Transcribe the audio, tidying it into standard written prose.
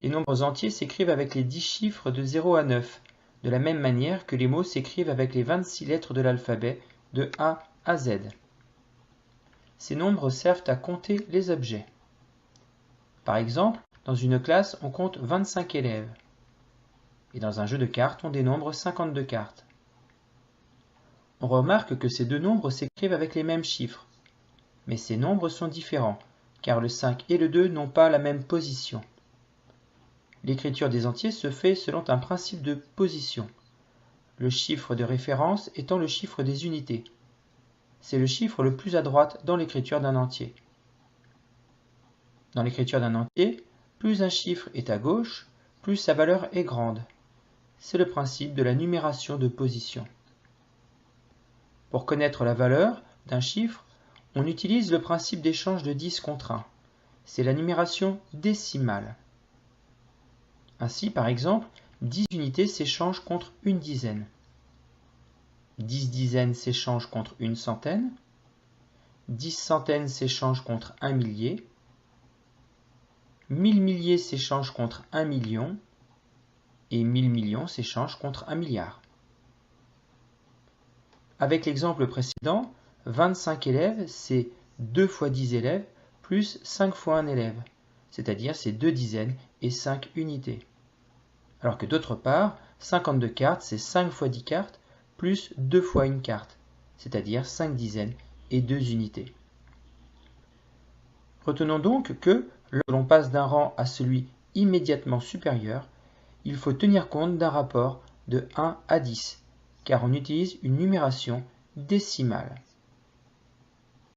Les nombres entiers s'écrivent avec les 10 chiffres de 0 à 9, de la même manière que les mots s'écrivent avec les 26 lettres de l'alphabet de A à Z. Ces nombres servent à compter les objets. Par exemple, dans une classe, on compte 25 élèves. Et dans un jeu de cartes, on dénombre 52 cartes. On remarque que ces deux nombres s'écrivent avec les mêmes chiffres. Mais ces nombres sont différents, car le 5 et le 2 n'ont pas la même position. L'écriture des entiers se fait selon un principe de position, le chiffre de référence étant le chiffre des unités. C'est le chiffre le plus à droite dans l'écriture d'un entier. Dans l'écriture d'un entier, plus un chiffre est à gauche, plus sa valeur est grande. C'est le principe de la numération de position. Pour connaître la valeur d'un chiffre, on utilise le principe d'échange de 10 contre 1. C'est la numération décimale. Ainsi, par exemple, 10 unités s'échangent contre une dizaine. 10 dizaines s'échangent contre une centaine. 10 centaines s'échangent contre un millier. 1000 milliers s'échangent contre un million. Et 1000 millions s'échangent contre un milliard. Avec l'exemple précédent, 25 élèves, c'est 2 fois 10 élèves plus 5 fois 1 élève, c'est-à-dire c'est 2 dizaines et 5 unités. Alors que d'autre part, 52 cartes, c'est 5 fois 10 cartes plus 2 fois 1 carte, c'est-à-dire 5 dizaines et 2 unités. Retenons donc que, lorsque l'on passe d'un rang à celui immédiatement supérieur, il faut tenir compte d'un rapport de 1 à 10, car on utilise une numération décimale.